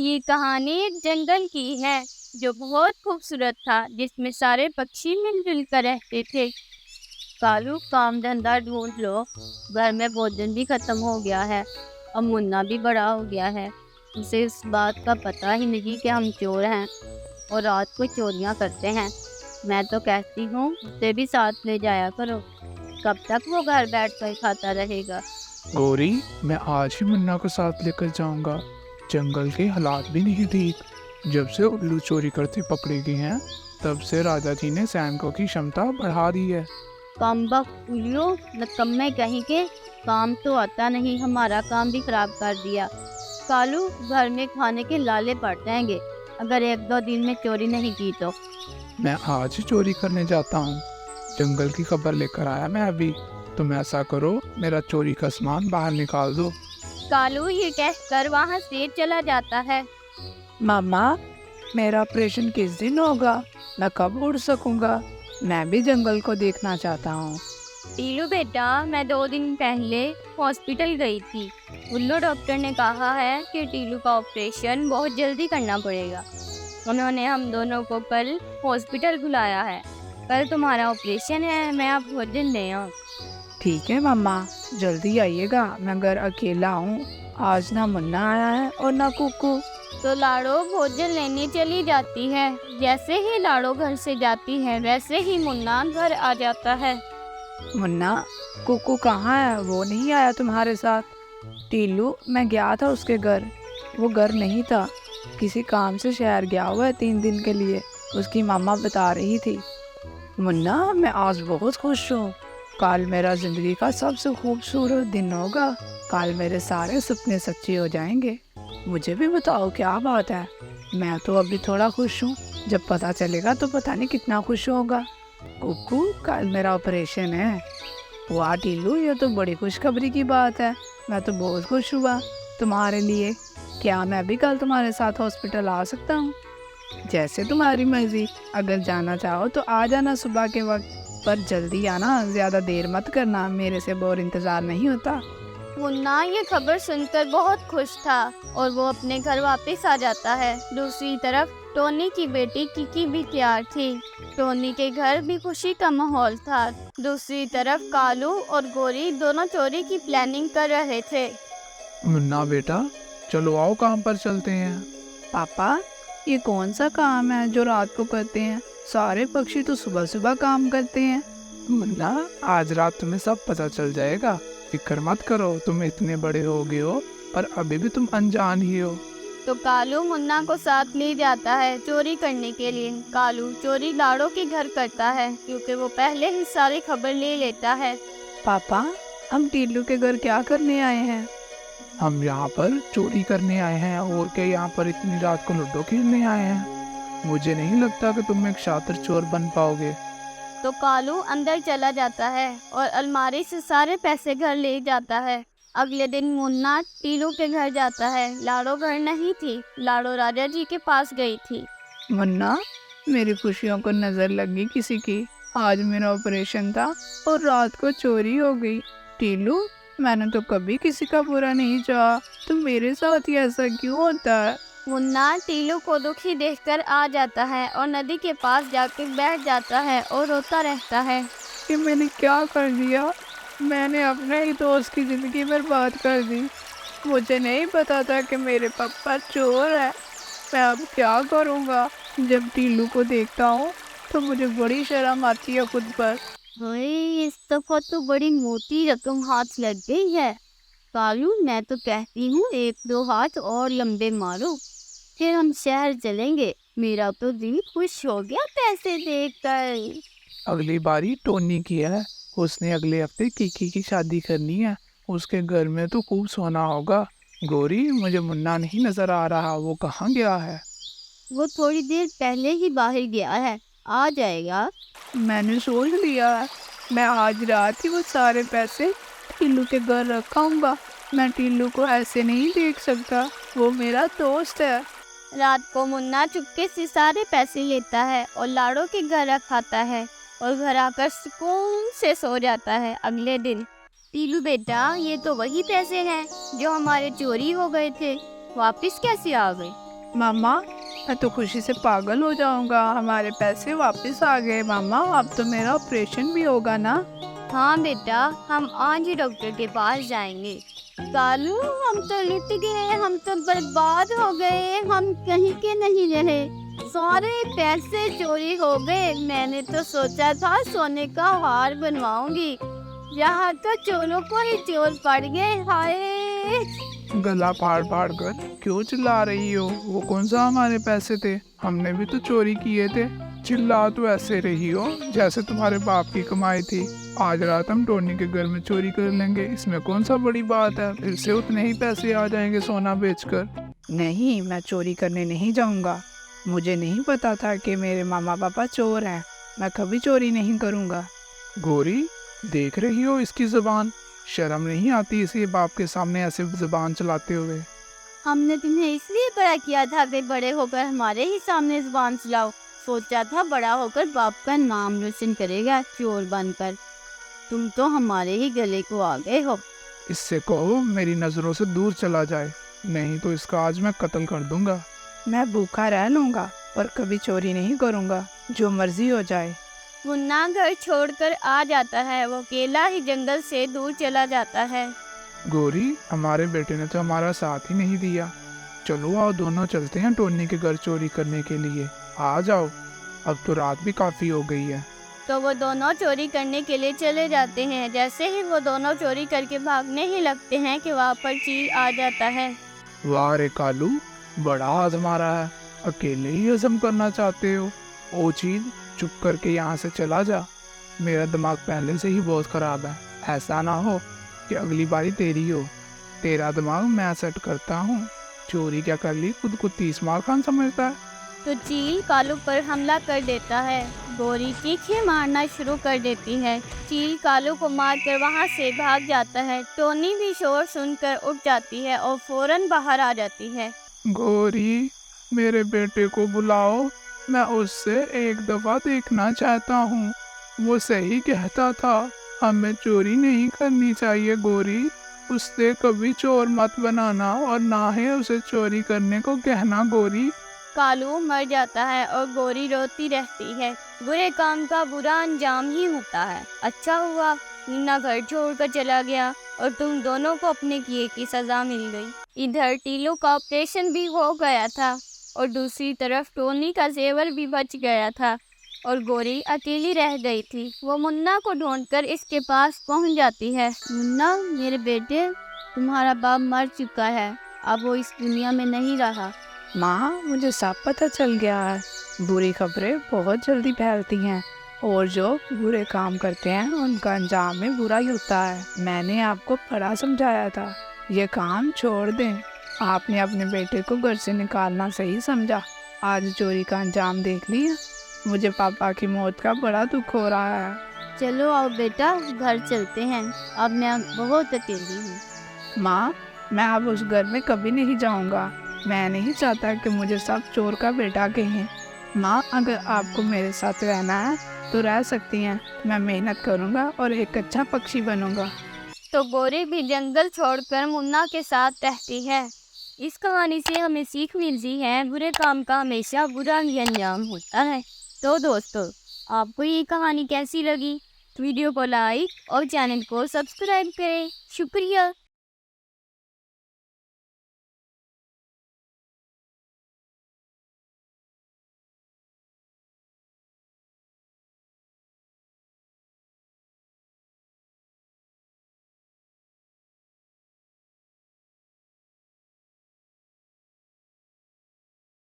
ये कहानी एक जंगल की है जो बहुत खूबसूरत था, जिसमें सारे पक्षी मिलजुल कर रहते थे। कालू, काम धंधा ढूंढ लो, घर में भोजन भी खत्म हो गया है। अब मुन्ना भी बड़ा हो गया है। उसे इस बात का पता ही नहीं कि हम चोर हैं और रात को चोरियां करते हैं। मैं तो कहती हूँ उसे भी साथ ले जाया करो। कब तक वो घर बैठ कर खाता रहेगा। गौरी, मैं आज ही मुन्ना को साथ लेकर जाऊंगा। जंगल के हालात भी नहीं ठीक। जब से उल्लू चोरी करते पकड़े गए हैं, तब से राजा जी ने सैनिकों की क्षमता बढ़ा दी है। कमबख्त उल्लू, नकम्मे कहीं के, काम तो आता नहीं, हमारा काम भी खराब कर दिया। कालू, घर में खाने के लाले पड़ जाएंगे अगर एक दो दिन में चोरी नहीं की तो। मैं आज ही चोरी करने जाता हूँ। जंगल की खबर लेकर आया मैं अभी। तुम ऐसा करो, मेरा चोरी का सामान बाहर निकाल दो। कालू ये कहकर वहाँ से चला जाता है। मामा, मेरा ऑपरेशन किस दिन होगा? मैं कब उड़ सकूंगा? मैं भी जंगल को देखना चाहता हूँ। टीलू बेटा, मैं 2 दिन पहले हॉस्पिटल गई थी। उल्लू डॉक्टर ने कहा है कि टीलू का ऑपरेशन बहुत जल्दी करना पड़ेगा। उन्होंने हम दोनों को कल हॉस्पिटल बुलाया है। कल तुम्हारा ऑपरेशन है, मैं अब भोजन ले आऊँ। ठीक है मामा, जल्दी आइएगा। मैं घर अकेला हूँ। आज ना मुन्ना आया है और ना कुकू। तो लाड़ो भोजन लेने चली जाती है। जैसे ही लाड़ो घर से जाती है, वैसे ही मुन्ना घर आ जाता है। मुन्ना, कुकू कहाँ है? वो नहीं आया तुम्हारे साथ? टीलू, मैं गया था उसके घर। वो घर नहीं था, किसी काम से शहर गया हुआ है 3 दिन के लिए। उसकी मामा बता रही थी। मुन्ना, मैं आज बहुत खुश हूँ। कल मेरा जिंदगी का सबसे खूबसूरत दिन होगा। कल मेरे सारे सपने सच्चे हो जाएंगे। मुझे भी बताओ क्या बात है। मैं तो अभी थोड़ा खुश हूँ, जब पता चलेगा तो पता नहीं कितना खुश होगा। कुकू, कल मेरा ऑपरेशन है। वाह टीलू, ये तो बड़ी खुशखबरी की बात है। मैं तो बहुत खुश हुआ तुम्हारे लिए। क्या मैं भी कल तुम्हारे साथ हॉस्पिटल आ सकता हूँ? जैसे तुम्हारी मर्जी। अगर जाना चाहो तो आ जाना सुबह के वक्त, पर जल्दी आना, ज्यादा देर मत करना। मेरे से बहुत इंतजार नहीं होता। मुन्ना ये खबर सुनकर बहुत खुश था और वो अपने घर वापस आ जाता है। दूसरी तरफ टोनी की बेटी किकी भी तैयार थी। टोनी के घर भी खुशी का माहौल था। दूसरी तरफ कालू और गोरी दोनों चोरी की प्लानिंग कर रहे थे। मुन्ना बेटा, चलो आओ काम पर चलते हैं। पापा, ये कौन सा काम है जो रात को करते हैं? सारे पक्षी तो सुबह सुबह काम करते हैं। मुन्ना, आज रात तुम्हें सब पता चल जाएगा। फिक्र मत करो, तुम इतने बड़े हो गए हो, पर अभी भी तुम अनजान ही हो। तो कालू मुन्ना को साथ ले जाता है चोरी करने के लिए। कालू चोरी लाड़ो के घर करता है क्योंकि वो पहले ही सारी खबर ले लेता है। पापा, हम टीलू के घर क्या करने आए हैं? हम यहाँ पर चोरी करने आए हैं, और क्या यहाँ पर इतनी रात को लूडो खेलने आए हैं? मुझे नहीं लगता कि तुम एक शातिर चोर बन पाओगे। तो कालू अंदर चला जाता है और अलमारी से सारे पैसे घर ले जाता है। अगले दिन मुन्ना टीलू के घर जाता है। लाड़ो घर नहीं थी, लाड़ो राजा जी के पास गई थी। मुन्ना, मेरी खुशियों को नजर लगी किसी की। आज मेरा ऑपरेशन था और रात को चोरी हो गई। टीलू, मैंने तो कभी किसी का बुरा नहीं चाहा, तो मेरे साथ ही ऐसा क्यों होता है? मुन्ना टीलू को दुखी देखकर आ जाता है और नदी के पास जाकर बैठ जाता है और रोता रहता है। कि मैंने क्या कर दिया? मैंने अपने ही दोस्त की जिंदगी बर्बाद कर दी। मुझे नहीं पता था कि मेरे पापा चोर है। मैं अब क्या करूँगा? जब टीलू को देखता हूँ तो मुझे बड़ी शर्म आती है खुद पर। इस दफा तो बड़ी मोटी रकम हाथ लग गई है। कालू, मैं तो कहती हूँ 1-2 हाथ और लंबे मारो, फिर हम शहर चलेंगे। मेरा तो दिल खुश हो गया पैसे देखकर। अगली बारी टोनी की है। उसने अगले हफ्ते किकी की शादी करनी है। उसके घर में तो खूब सोना होगा। गौरी, मुझे मुन्ना नहीं नजर आ रहा, वो कहाँ गया है? वो थोड़ी देर पहले ही बाहर गया है, आ जाएगा। मैंने सोच लिया है, मैं आज रात ही वो सारे पैसे टीलू के घर रखाऊंगा। मैं टीलू को ऐसे नहीं देख सकता, वो मेरा दोस्त है। रात को मुन्ना चुपके से सारे पैसे लेता है और लाड़ो के घर रखाता है और घर आकर सुकून से सो जाता है। अगले दिन, टीलू बेटा, ये तो वही पैसे हैं जो हमारे चोरी हो गए थे, वापस कैसे आ गए? मामा, मैं तो खुशी से पागल हो जाऊंगा। हमारे पैसे वापस आ गए मामा। अब तो मेरा ऑपरेशन भी होगा ना? हाँ बेटा, हम आज ही डॉक्टर के पास जाएंगे। कालू, हम तो लुट गए, हम तो बर्बाद हो गए, हम कहीं के नहीं रहे, सारे पैसे चोरी हो गए। मैंने तो सोचा था सोने का हार बनवाऊंगी, यहाँ तो चोरों को ही चोर पड़ गए। हाय! गला फाड़ फाड़ कर क्यों चिल्ला रही हो? वो कौन सा हमारे पैसे थे? हमने भी तो चोरी किए थे। चिल्ला तो ऐसे रही हो जैसे तुम्हारे बाप की कमाई थी। आज रात हम टोनी के घर में चोरी कर लेंगे, इसमें कौन सा बड़ी बात है? फिर से उतने ही पैसे आ जाएंगे सोना बेचकर। नहीं, मैं चोरी करने नहीं जाऊंगा। मुझे नहीं पता था कि मेरे मामा पापा चोर हैं। मैं कभी चोरी नहीं करूंगा। गौरी, देख रही हो इसकी जुबान? शर्म नहीं आती इसे बाप के सामने ऐसे जुबान चलाते हुए? हमने तुम्हें इसलिए बड़ा किया था कि बड़े होकर हमारे ही सामने जुबान चलाओ। सोचा था बड़ा होकर बाप का नाम रोशन करेगा चोर बनकर। तुम तो हमारे ही गले को आ गए हो। इससे कहो मेरी नजरों से दूर चला जाए, नहीं तो इसका आज मैं कत्ल कर दूंगा। मैं भूखा रह लूंगा पर कभी चोरी नहीं करूंगा, जो मर्जी हो जाए। मुन्ना घर छोड़कर आ जाता है, वो अकेला ही जंगल से दूर चला जाता है। गौरी, हमारे बेटे ने तो हमारा साथ ही नहीं दिया। चलो आओ दोनों चलते हैं टोनी के घर चोरी करने के लिए। आ जाओ, अब तो रात भी काफी हो गई है। तो वो दोनों चोरी करने के लिए चले जाते हैं। जैसे ही वो दोनों चोरी करके भागने ही लगते हैं कि वहाँ पर चील आ जाता है। वाह रे कालू, बड़ा आजमा रहा है, अकेले ही हजम करना चाहते हो। ओ चील, चुप करके यहाँ से चला जा। मेरा दिमाग पहले से ही बहुत खराब है, ऐसा ना हो कि अगली बारी तेरी हो। तेरा दिमाग मैं सेट करता हूँ। चोरी क्या कर ली, खुद को 30 मार खान समझता है। तो चील कालू पर हमला कर देता है। गौरी चीखें मारना शुरू कर देती है। चील कालू को मारकर वहाँ से भाग जाता है। टोनी भी शोर सुनकर उठ जाती है और फौरन बाहर आ जाती है। गौरी, मेरे बेटे को बुलाओ, मैं उससे एक दफा देखना चाहता हूँ। वो सही कहता था, हमें चोरी नहीं करनी चाहिए गौरी। उससे कभी चोर मत बनाना और ना ही उसे चोरी करने को कहना गौरी। कालू मर जाता है और गौरी रोती रहती है। बुरे काम का बुरा अंजाम ही होता है। अच्छा हुआ मुन्ना घर छोड़कर चला गया और तुम दोनों को अपने किए की सजा मिल गई। इधर टीलू का ऑपरेशन भी हो गया था और दूसरी तरफ टोनी का जेवर भी बच गया था और गौरी अकेली रह गई थी। वो मुन्ना को ढूंढकर इसके पास पहुंच जाती है। मुन्ना, मेरे बेटे, तुम्हारा बाप मर चुका है, अब वो इस दुनिया में नहीं रहा। माँ, मुझे सब पता चल गया है। बुरी खबरें बहुत जल्दी फैलती हैं और जो बुरे काम करते हैं उनका अंजाम में बुरा ही होता है। मैंने आपको बड़ा समझाया था, ये काम छोड़ दें। आपने अपने बेटे को घर से निकालना सही समझा। आज चोरी का अंजाम देख लिया। मुझे पापा की मौत का बड़ा दुख हो रहा है। चलो आओ बेटा, घर चलते हैं, अब मैं बहुत अकेली हूँ। माँ, मैं अब उस घर में कभी नहीं जाऊँगा। मैं नहीं चाहता कि मुझे सब चोर का बेटा कहें। माँ, अगर आपको मेरे साथ रहना है तो रह सकती हैं। मैं मेहनत करूँगा और एक अच्छा पक्षी बनूँगा। तो गौरी भी जंगल छोड़कर मुन्ना के साथ रहती है। इस कहानी से हमें सीख मिलती है, बुरे काम का हमेशा बुरा ही अंजाम होता है। तो दोस्तों, आपको ये कहानी कैसी लगी? वीडियो को लाइक और चैनल को सब्सक्राइब करें। शुक्रिया।